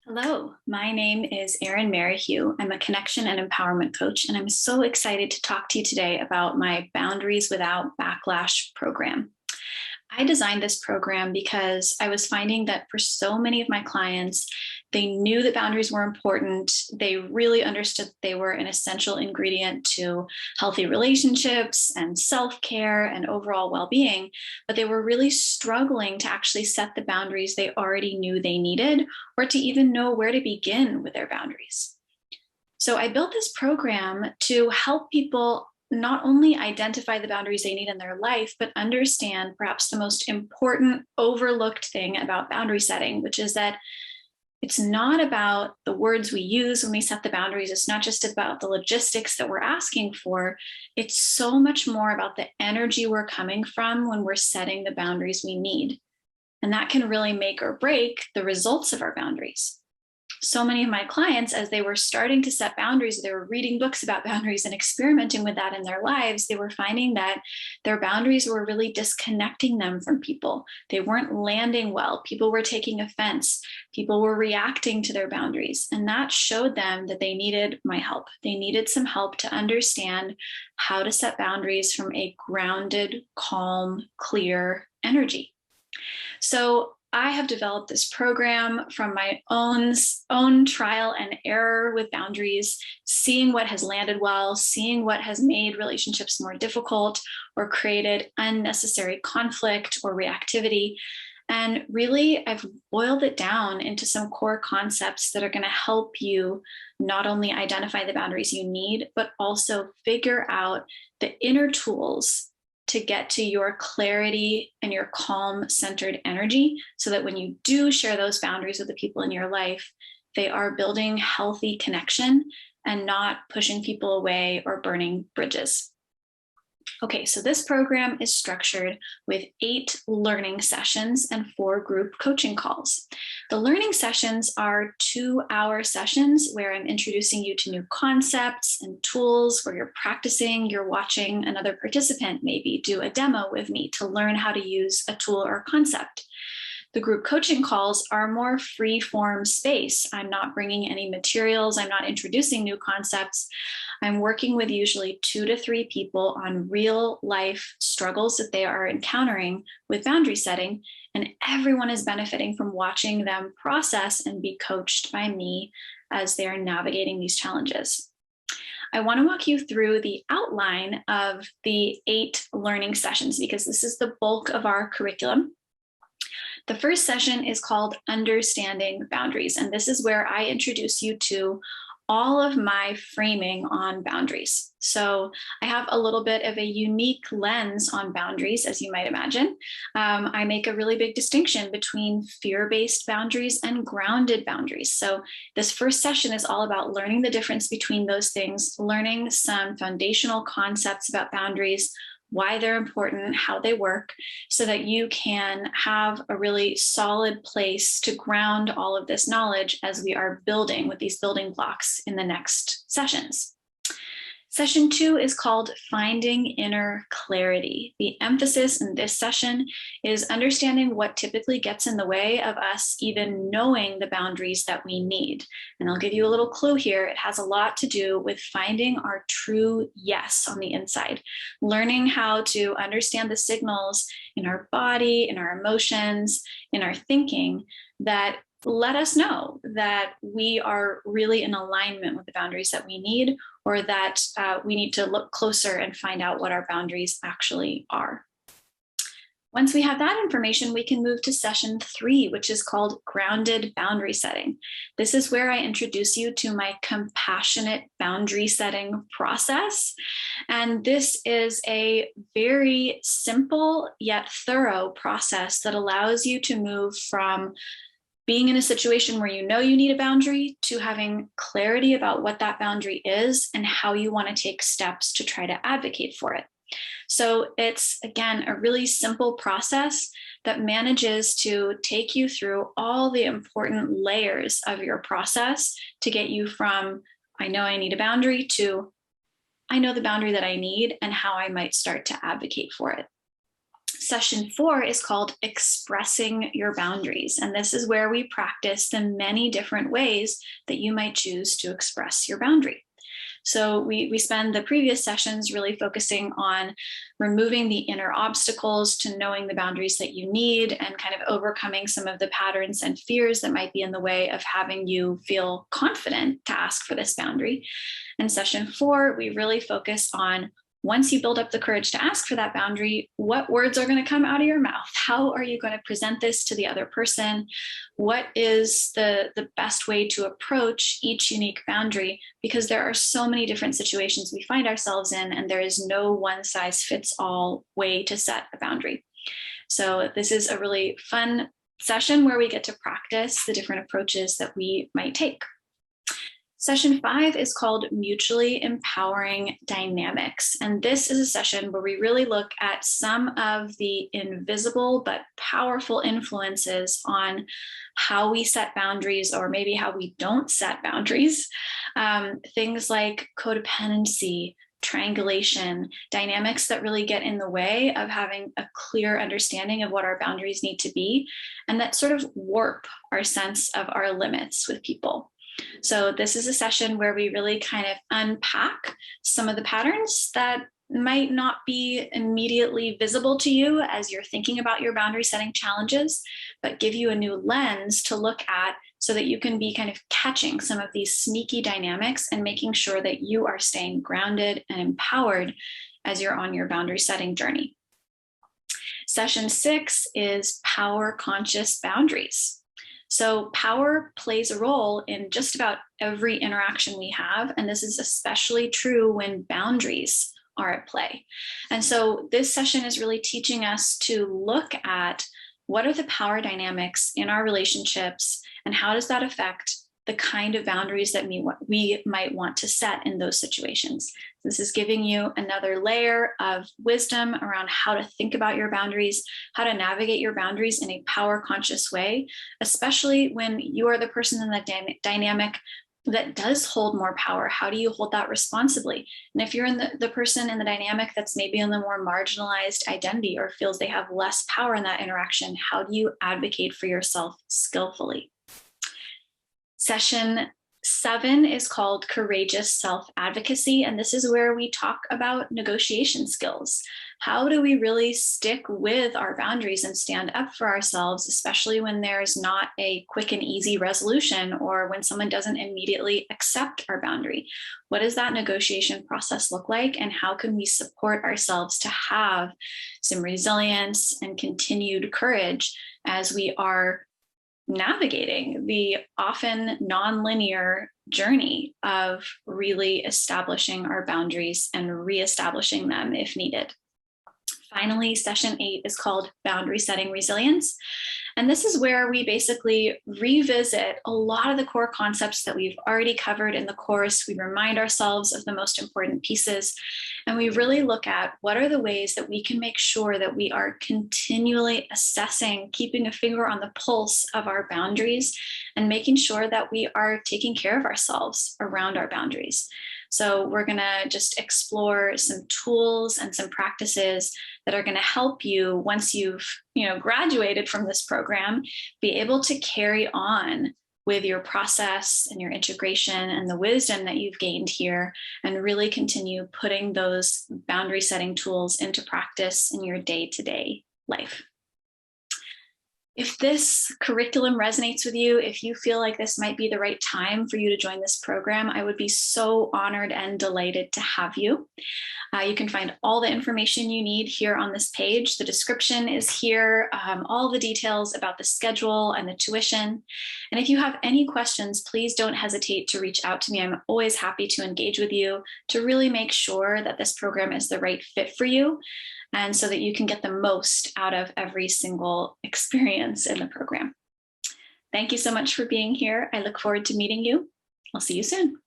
Hello, my name is Erin Merrihew. I'm a connection and empowerment coach, and I'm so excited to talk to you today about my Boundaries Without Backlash program. I designed this program because I was finding that for so many of my clients, they knew that boundaries were important. They really understood they were an essential ingredient to healthy relationships and self-care and overall well-being, but they were really struggling to actually set the boundaries they already knew they needed or to even know where to begin with their boundaries. So I built this program to help people not only identify the boundaries they need in their life, but understand perhaps the most important overlooked thing about boundary setting, which is that it's not about the words we use when we set the boundaries. It's not just about the logistics that we're asking for. It's so much more about the energy we're coming from when we're setting the boundaries we need. And that can really make or break the results of our boundaries. So many of my clients, as they were starting to set boundaries, they were reading books about boundaries and experimenting with that in their lives, they were finding that their boundaries were really disconnecting them from people. They weren't landing well. People were taking offense. People were reacting to their boundaries. And that showed them that they needed my help. They needed some help to understand how to set boundaries from a grounded, calm, clear energy. So I have developed this program from my own trial and error with boundaries, seeing what has landed well, seeing what has made relationships more difficult or created unnecessary conflict or reactivity. And really, I've boiled it down into some core concepts that are going to help you not only identify the boundaries you need, but also figure out the inner tools to get to your clarity and your calm centered energy so that when you do share those boundaries with the people in your life, they are building healthy connection and not pushing people away or burning bridges. Okay, so this program is structured with 8 learning sessions and 4 group coaching calls. The learning sessions are 2-hour sessions where I'm introducing you to new concepts and tools where you're practicing, you're watching another participant maybe do a demo with me to learn how to use a tool or concept. The group coaching calls are more free form space. I'm not bringing any materials. I'm not introducing new concepts. I'm working with usually 2 to 3 people on real life struggles that they are encountering with boundary setting, and everyone is benefiting from watching them process and be coached by me as they are navigating these challenges. I want to walk you through the outline of the 8 learning sessions because this is the bulk of our curriculum. The first session is called Understanding Boundaries, and this is where I introduce you to all of my framing on boundaries. So I have a little bit of a unique lens on boundaries, as you might imagine. I make a really big distinction between fear-based boundaries and grounded boundaries. So this first session is all about learning the difference between those things, learning some foundational concepts about boundaries, why they're important, how they work, so that you can have a really solid place to ground all of this knowledge as we are building with these building blocks in the next sessions. Session 2 is called Finding Inner Clarity. The emphasis in this session is understanding what typically gets in the way of us even knowing the boundaries that we need. And I'll give you a little clue here. It has a lot to do with finding our true yes on the inside, learning how to understand the signals in our body, in our emotions, in our thinking that let us know that we are really in alignment with the boundaries that we need, or that we need to look closer and find out what our boundaries actually are. Once we have that information, we can move to session 3, which is called Grounded Boundary Setting. This is where I introduce you to my compassionate boundary setting process. And this is a very simple yet thorough process that allows you to move from being in a situation where you know you need a boundary to having clarity about what that boundary is and how you want to take steps to try to advocate for it. So it's, again, a really simple process that manages to take you through all the important layers of your process to get you from, I know I need a boundary, to I know the boundary that I need and how I might start to advocate for it. Session 4 is called Expressing Your Boundaries, and this is where we practice the many different ways that you might choose to express your boundary. So we spend the previous sessions really focusing on removing the inner obstacles to knowing the boundaries that you need and kind of overcoming some of the patterns and fears that might be in the way of having you feel confident to ask for this boundary. In session 4, we really focus on, once you build up the courage to ask for that boundary, what words are going to come out of your mouth? How are you going to present this to the other person? What is the best way to approach each unique boundary? Because there are so many different situations we find ourselves in, and there is no one size fits all way to set a boundary. So this is a really fun session where we get to practice the different approaches that we might take. Session 5 is called Mutually Empowering Dynamics. And this is a session where we really look at some of the invisible but powerful influences on how we set boundaries, or maybe how we don't set boundaries. Things like codependency, triangulation, dynamics that really get in the way of having a clear understanding of what our boundaries need to be, and that sort of warp our sense of our limits with people. So this is a session where we really kind of unpack some of the patterns that might not be immediately visible to you as you're thinking about your boundary setting challenges, but give you a new lens to look at so that you can be kind of catching some of these sneaky dynamics and making sure that you are staying grounded and empowered as you're on your boundary setting journey. Session 6 is Power Conscious Boundaries. So power plays a role in just about every interaction we have, and this is especially true when boundaries are at play. And so this session is really teaching us to look at what are the power dynamics in our relationships, and how does that affect the kind of boundaries that we might want to set in those situations. This is giving you another layer of wisdom around how to think about your boundaries, how to navigate your boundaries in a power conscious way, especially when you are the person in the dynamic that does hold more power. How do you hold that responsibly? And if you're in the person in the dynamic that's maybe in the more marginalized identity or feels they have less power in that interaction, how do you advocate for yourself skillfully? Session 7 is called Courageous Self-Advocacy, and this is where we talk about negotiation skills. How do we really stick with our boundaries and stand up for ourselves, especially when there's not a quick and easy resolution, or when someone doesn't immediately accept our boundary? What does that negotiation process look like, and how can we support ourselves to have some resilience and continued courage as we are navigating the often nonlinear journey of really establishing our boundaries and reestablishing them if needed? Finally, session 8 is called Boundary Setting Resilience. And this is where we basically revisit a lot of the core concepts that we've already covered in the course. We remind ourselves of the most important pieces, and we really look at what are the ways that we can make sure that we are continually assessing, keeping a finger on the pulse of our boundaries, and making sure that we are taking care of ourselves around our boundaries. So we're going to just explore some tools and some practices that are going to help you, once you've graduated from this program, be able to carry on with your process and your integration and the wisdom that you've gained here, and really continue putting those boundary setting tools into practice in your day-to-day life. If this curriculum resonates with you, if you feel like this might be the right time for you to join this program, I would be so honored and delighted to have you. You can find all the information you need here on this page. The description is here, all the details about the schedule and the tuition. And if you have any questions, please don't hesitate to reach out to me. I'm always happy to engage with you to really make sure that this program is the right fit for you, and so that you can get the most out of every single experience in the program. Thank you so much for being here. I look forward to meeting you. I'll see you soon.